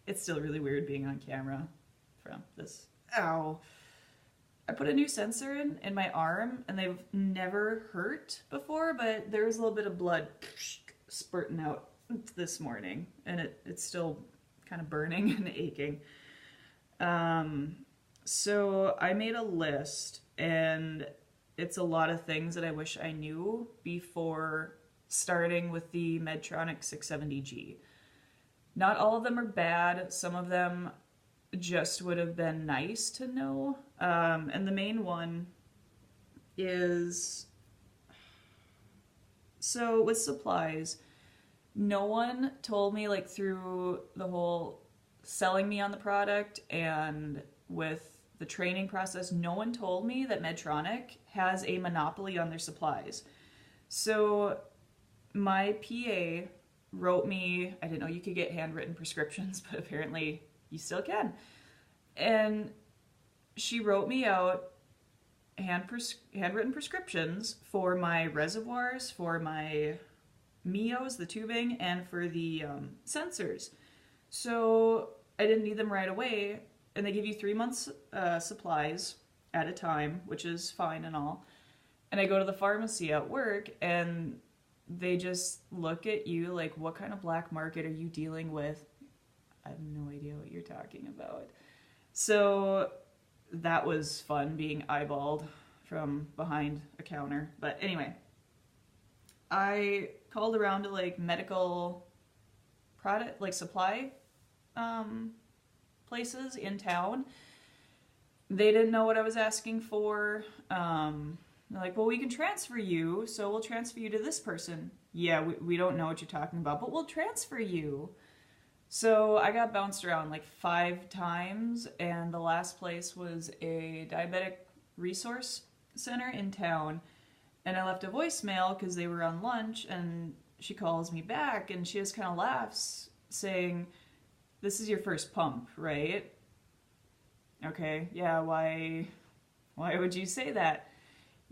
It's still really weird being on camera from this. Ow. I put a new sensor in my arm, and they've never hurt before, but there was a little bit of blood spurting out this morning, and it's still kind of burning and aching. So I made a list, and it's a lot of things that I wish I knew before starting with the Medtronic 670G. Not all of them are bad. Some of them just would have been nice to know. And the main one is, so with supplies, no one told me, like, through the whole selling me on the product and with the training process, no one told me that Medtronic has a monopoly on their supplies. So my PA wrote me, I didn't know you could get handwritten prescriptions, but apparently you still can. And she wrote me out handwritten prescriptions for my reservoirs, for my Mios, the tubing, and for the sensors. So I didn't need them right away, and they give you 3 months supplies at a time, which is fine and all. And I go to the pharmacy at work, and they just look at you like, what kind of black market are you dealing with? I have no idea what you're talking about. So that was fun, being eyeballed from behind a counter. But anyway, I called around to like medical product, like supply places in town. They didn't know what I was asking for. They're like, well, we can transfer you, so we'll transfer you to this person. Yeah, we don't know what you're talking about, but we'll transfer you. So I got bounced around like 5 times, and the last place was a diabetic resource center in town. And I left a voicemail because they were on lunch, and she calls me back, and she just kind of laughs, saying, this is your first pump, right? Okay, yeah, why would you say that?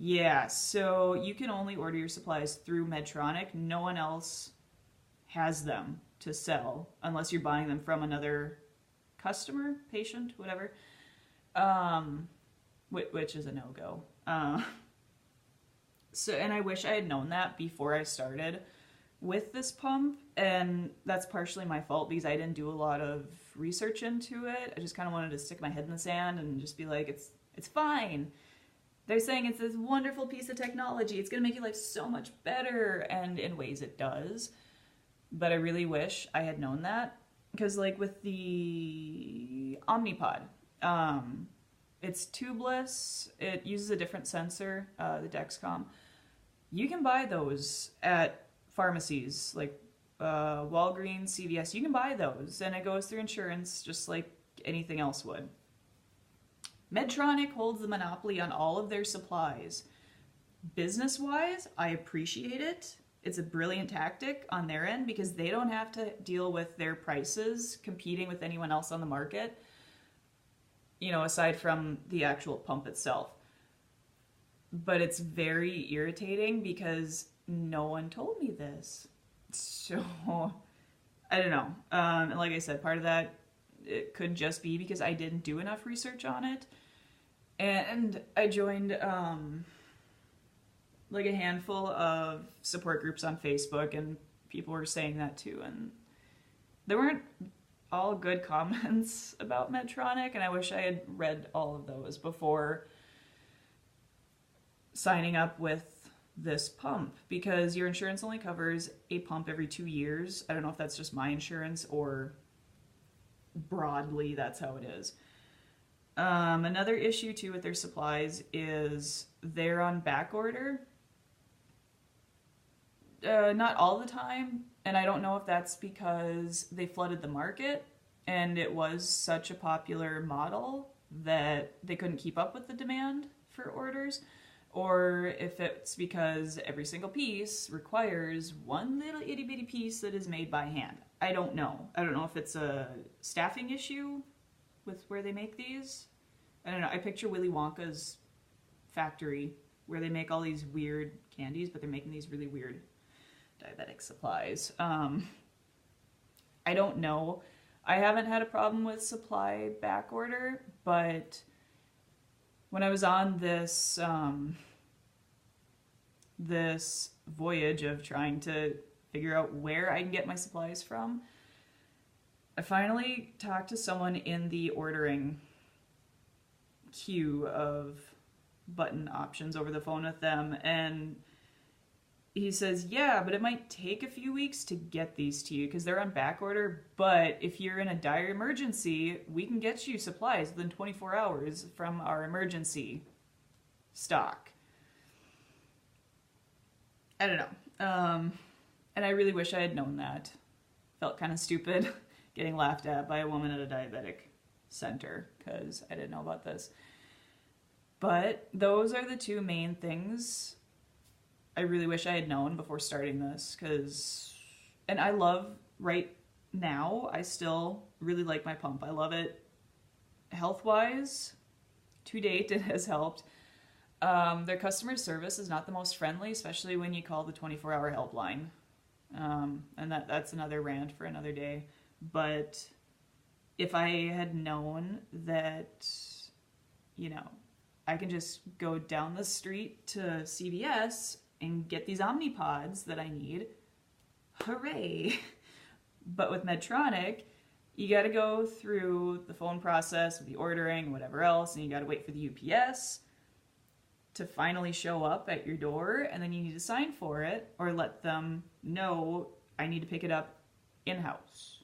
Yeah, so you can only order your supplies through Medtronic. No one else has them to sell unless you're buying them from another customer, patient, whatever, which is a no-go. So, and I wish I had known that before I started with this pump, and that's partially my fault because I didn't do a lot of research into it. I just kind of wanted to stick my head in the sand and just be like, it's fine. They're saying it's this wonderful piece of technology. It's going to make your life so much better, and in ways it does. But I really wish I had known that, because like with the Omnipod, it's tubeless. It uses a different sensor, the Dexcom. You can buy those at pharmacies like Walgreens, CVS. You can buy those, and it goes through insurance just like anything else would. Medtronic holds the monopoly on all of their supplies. Business-wise, I appreciate it. It's a brilliant tactic on their end because they don't have to deal with their prices competing with anyone else on the market, you know, aside from the actual pump itself. But it's very irritating because no one told me this. So, I don't know. And like I said, part of that, it could just be because I didn't do enough research on it. And I joined like a handful of support groups on Facebook, and people were saying that too. And there weren't all good comments about Medtronic, and I wish I had read all of those before signing up with this pump, because your insurance only covers a pump every 2 years. I don't know if that's just my insurance or broadly that's how it is. Another issue too with their supplies is they're on back order. Not all the time, and I don't know if that's because they flooded the market and it was such a popular model that they couldn't keep up with the demand for orders, or if it's because every single piece requires one little itty bitty piece that is made by hand. I don't know. I don't know if it's a staffing issue with where they make these. I don't know. I picture Willy Wonka's factory where they make all these weird candies, but they're making these really weird diabetic supplies. I don't know. I haven't had a problem with supply back order, but when I was on this voyage of trying to figure out where I can get my supplies from, I finally talked to someone in the ordering queue of button options over the phone with them, and he says, yeah, but it might take a few weeks to get these to you because they're on back order, but if you're in a dire emergency, we can get you supplies within 24 hours from our emergency stock. I don't know. And I really wish I had known that. Felt kind of stupid getting laughed at by a woman at a diabetic center because I didn't know about this. But those are the two main things I really wish I had known before starting this, and I love, right now, I still really like my pump. I love it health-wise. To date, it has helped. Their customer service is not the most friendly, especially when you call the 24-hour helpline. And that's another rant for another day. But if I had known that, I can just go down the street to CVS and get these Omnipods that I need, hooray! But with Medtronic, you got to go through the phone process with the ordering, whatever else, and you got to wait for the UPS to finally show up at your door, and then you need to sign for it or let them know I need to pick it up in-house.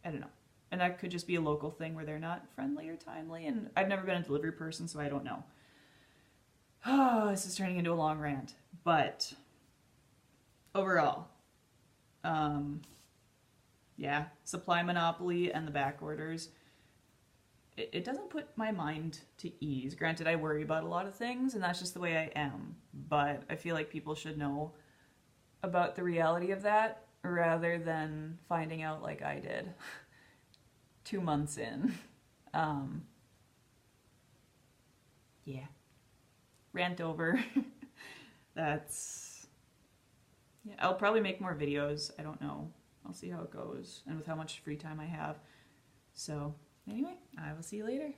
I don't know. And that could just be a local thing where they're not friendly or timely, and I've never been a delivery person, so I don't know. Oh, this is turning into a long rant. But overall, supply monopoly and the back orders, it doesn't put my mind to ease. Granted, I worry about a lot of things, and that's just the way I am. But I feel like people should know about the reality of that rather than finding out like I did 2 months in. Yeah. Rant over. I'll probably make more videos. I don't know. I'll see how it goes and with how much free time I have. So anyway, I will see you later.